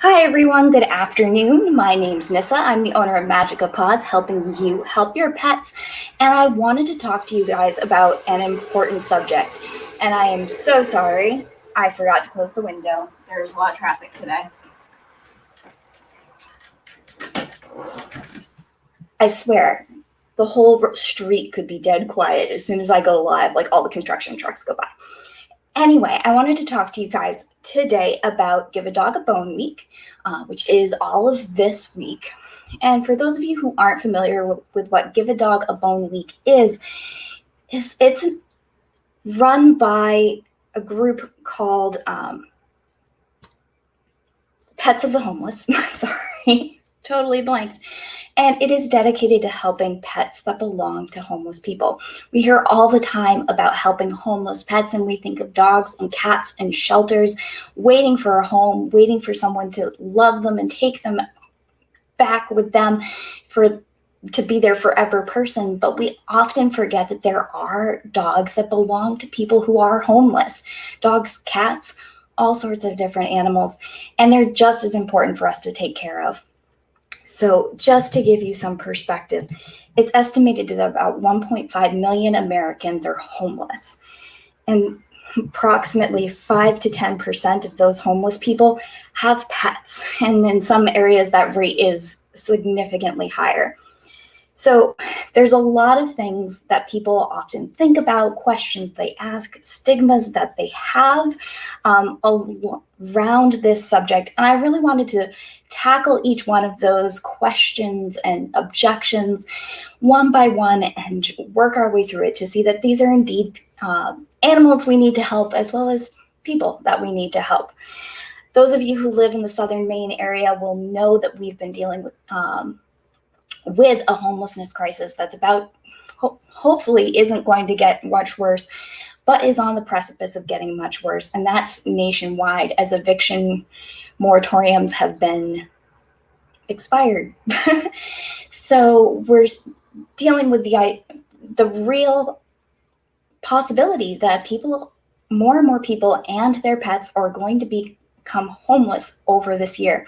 Hi everyone, good afternoon. My name's Nissa. I'm the owner of Magica Paws, helping you help your pets. And I wanted to talk to you guys about an important subject. And I am so sorry, I forgot to close the window. There's a lot of traffic today. I swear, the whole street could be dead quiet as soon as I go live, like all the construction trucks go by. Anyway, I wanted to talk to you guys today about Give a Dog a Bone Week, which is all of this week. And for those of you who aren't familiar with what Give a Dog a Bone Week is it's run by a group called Pets of the Homeless. Sorry, totally blanked. And it is dedicated to helping pets that belong to homeless people. We hear all the time about helping homeless pets, and we think of dogs and cats and shelters waiting for a home, waiting for someone to love them and take them back with them to be their forever person. But we often forget that there are dogs that belong to people who are homeless. Dogs, cats, all sorts of different animals, and they're just as important for us to take care of. So just to give you some perspective, it's estimated that about 1.5 million Americans are homeless. And approximately 5 to 10% of those homeless people have pets. And in some areas, that rate is significantly higher. So there's a lot of things that people often think about, questions they ask, stigmas that they have around this subject. And I really wanted to tackle each one of those questions and objections one by one and work our way through it to see that these are indeed animals we need to help, as well as people that we need to help. Those of you who live in the southern Maine area will know that we've been dealing with a homelessness crisis that's hopefully isn't going to get much worse, but is on the precipice of getting much worse. And that's nationwide, as eviction moratoriums have been expired. So we're dealing with the real possibility that more and more people and their pets are going to become homeless over this year.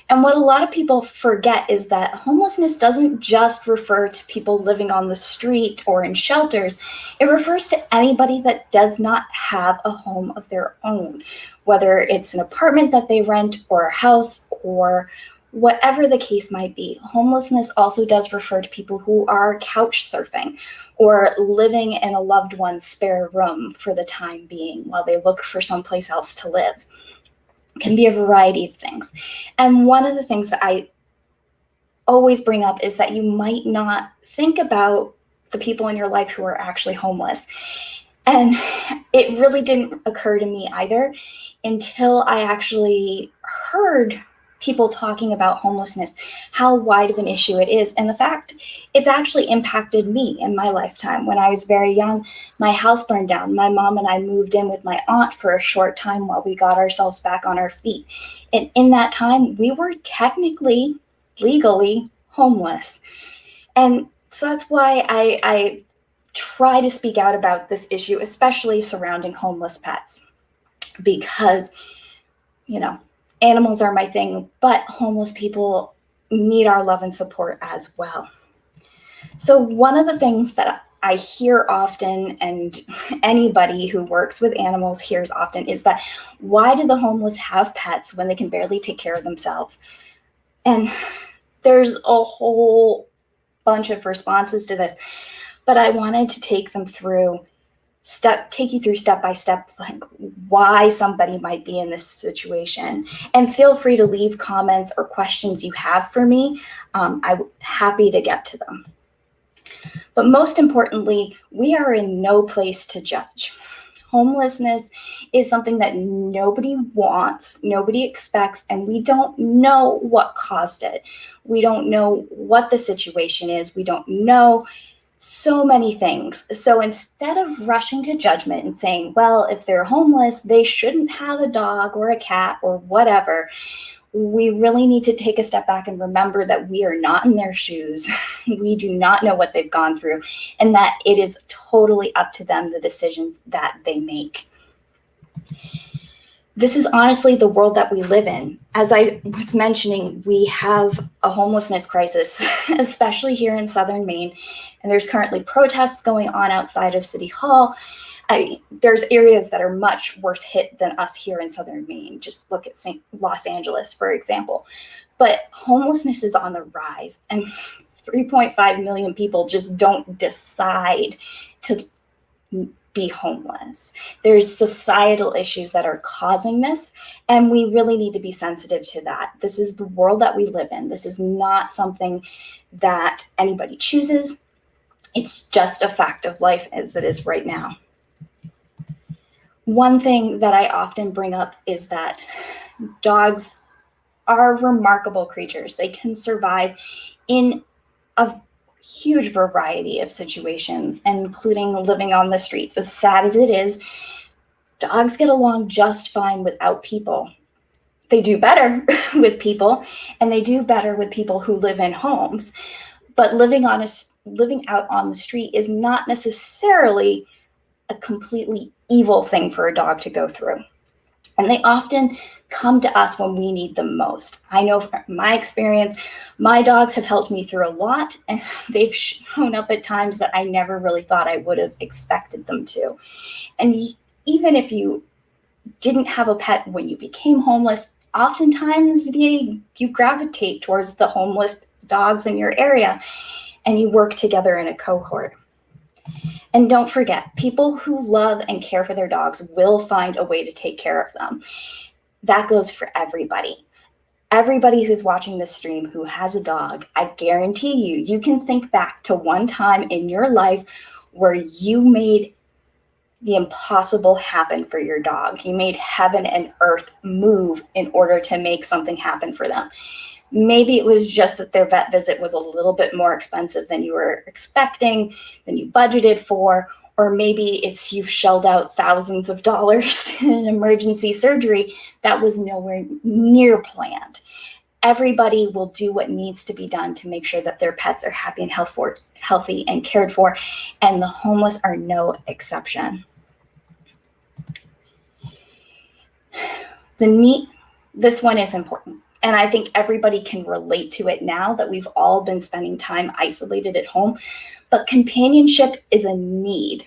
And what a lot of people forget is that homelessness doesn't just refer to people living on the street or in shelters. It refers to anybody that does not have a home of their own, whether it's an apartment that they rent or a house or whatever the case might be. Homelessness also does refer to people who are couch surfing or living in a loved one's spare room for the time being while they look for someplace else to live. Can be a variety of things. And one of the things that I always bring up is that you might not think about the people in your life who are actually homeless. And it really didn't occur to me either until I actually heard people talking about homelessness, how wide of an issue it is. And the fact it's actually impacted me in my lifetime. When I was very young, my house burned down. My mom and I moved in with my aunt for a short time while we got ourselves back on our feet. And in that time, we were technically, legally homeless. And so that's why I try to speak out about this issue, especially surrounding homeless pets, because, animals are my thing, but homeless people need our love and support as well. So one of the things that I hear often, and anybody who works with animals hears often, is that why do the homeless have pets when they can barely take care of themselves? And there's a whole bunch of responses to this, but I wanted to take you through step by step, like why somebody might be in this situation. And feel free to leave comments or questions you have for me. I'm happy to get to them. But most importantly, we are in no place to judge. Homelessness is something that nobody wants, nobody expects, and we don't know what caused it. We don't know what the situation is. We don't know so many things. So instead of rushing to judgment and saying, well, if they're homeless, they shouldn't have a dog or a cat or whatever, we really need to take a step back and remember that we are not in their shoes. We do not know what they've gone through, and that it is totally up to them, the decisions that they make. This is honestly the world that we live in. As I was mentioning, we have a homelessness crisis, especially here in southern Maine, and there's currently protests going on outside of City Hall. There's areas that are much worse hit than us here in southern Maine. Just look at Los Angeles, for example. But homelessness is on the rise, and 3.5 million people just don't decide to be homeless. There's societal issues that are causing this, and we really need to be sensitive to that. This is the world that we live in. This is not something that anybody chooses. It's just a fact of life as it is right now. One thing that I often bring up is that dogs are remarkable creatures. They can survive in a huge variety of situations, including living on the streets. As sad as it is, dogs get along just fine without people. They do better with people, and they do better with people who live in homes. But living out on the street is not necessarily a completely evil thing for a dog to go through. And they often come to us when we need them most. I know from my experience, my dogs have helped me through a lot, and they've shown up at times that I never really thought I would have expected them to. And even if you didn't have a pet when you became homeless, oftentimes you gravitate towards the homeless dogs in your area, and you work together in a cohort. And don't forget, people who love and care for their dogs will find a way to take care of them. That goes for everybody. Everybody who's watching this stream who has a dog, I guarantee you can think back to one time in your life where you made the impossible happen for your dog. You made heaven and earth move in order to make something happen for them. Maybe it was just that their vet visit was a little bit more expensive than you were expecting, than you budgeted for, or maybe it's you've shelled out thousands of dollars in an emergency surgery that was nowhere near planned. Everybody will do what needs to be done to make sure that their pets are happy and healthy and cared for, and the homeless are no exception. This one is important. And I think everybody can relate to it now that we've all been spending time isolated at home. But companionship is a need.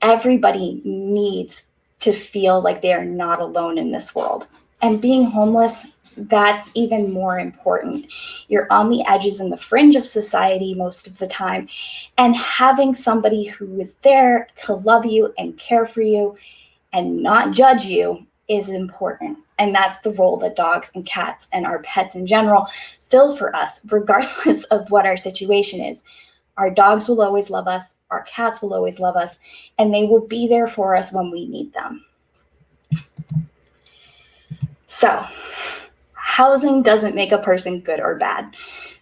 Everybody needs to feel like they are not alone in this world. And being homeless, that's even more important. You're on the edges and the fringe of society most of the time. And having somebody who is there to love you and care for you and not judge you is important. And that's the role that dogs and cats and our pets in general fill for us, regardless of what our situation is. Our dogs will always love us, our cats will always love us, and they will be there for us when we need them. So, housing doesn't make a person good or bad.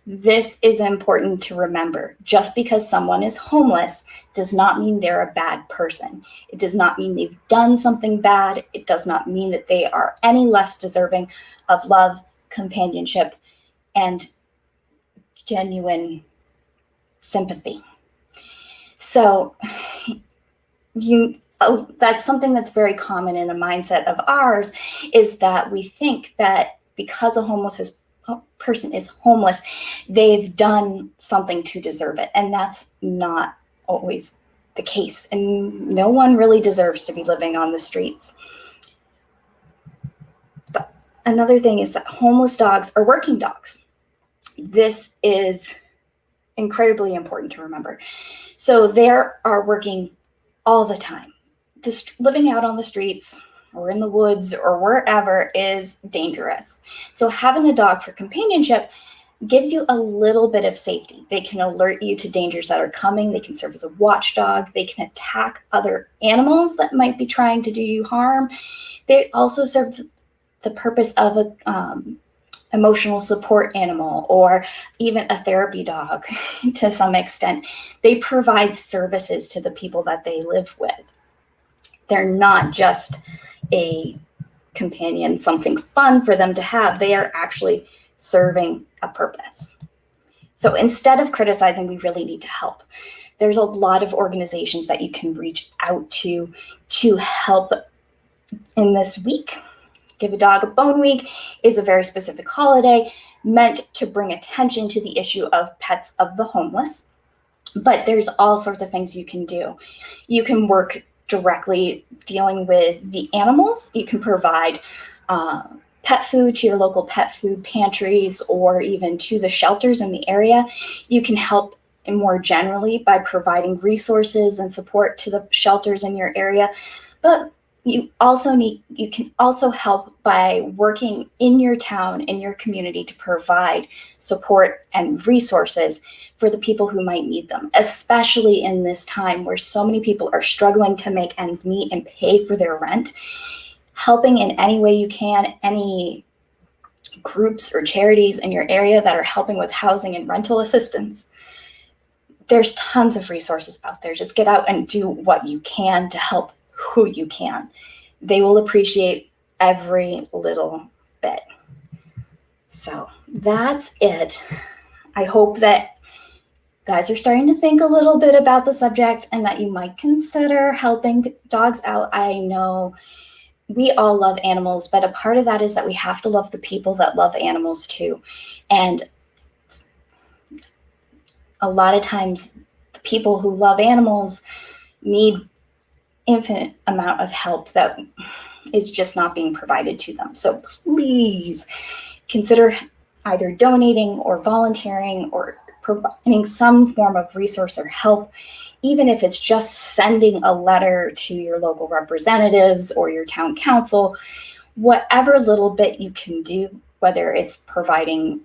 This is important to remember. Just because someone is homeless does not mean they're a bad person. It does not mean they've done something bad. It does not mean that they are any less deserving of love, companionship, and genuine sympathy. So that's something that's very common in a mindset of ours, is that we think that because a person is homeless, they've done something to deserve it. And that's not always the case. And no one really deserves to be living on the streets. But another thing is that homeless dogs are working dogs. This is incredibly important to remember. So they are working all the time. Living out on the streets or in the woods or wherever is dangerous. So having a dog for companionship gives you a little bit of safety. They can alert you to dangers that are coming. They can serve as a watchdog. They can attack other animals that might be trying to do you harm. They also serve the purpose of an emotional support animal, or even a therapy dog to some extent. They provide services to the people that they live with. They're not just a companion, something fun for them to have. They are actually serving a purpose. So instead of criticizing, we really need to help. There's a lot of organizations that you can reach out to help in this week. Give a Dog a Bone Week is a very specific holiday meant to bring attention to the issue of pets of the homeless. But there's all sorts of things you can do. You can work directly dealing with the animals. You can provide pet food to your local pet food pantries or even to the shelters in the area. You can help more generally by providing resources and support to the shelters in your area. But you can also help by working in your town, in your community, to provide support and resources for the people who might need them, especially in this time where so many people are struggling to make ends meet and pay for their rent. Helping in any way you can, any groups or charities in your area that are helping with housing and rental assistance. There's tons of resources out there. Just get out and do what you can to help who you can. They will appreciate every little bit. So that's it. I hope that guys are starting to think a little bit about the subject and that you might consider helping dogs out. I know we all love animals, but a part of that is that we have to love the people that love animals too. And a lot of times the people who love animals need infinite amount of help that is just not being provided to them. So please consider either donating or volunteering or providing some form of resource or help, even if it's just sending a letter to your local representatives or your town council. Whatever little bit you can do, whether it's providing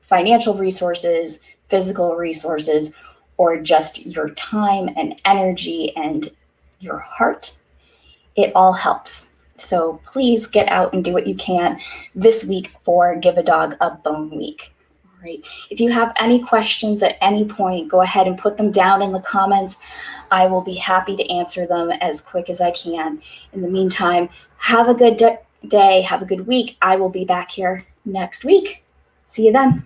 financial resources, physical resources, or just your time and energy and your heart, it all helps. So please get out and do what you can this week for Give a Dog a Bone Week. All right. If you have any questions at any point, go ahead and put them down in the comments. I will be happy to answer them as quick as I can. In the meantime, have a good day. Have a good week. I will be back here next week. See you then.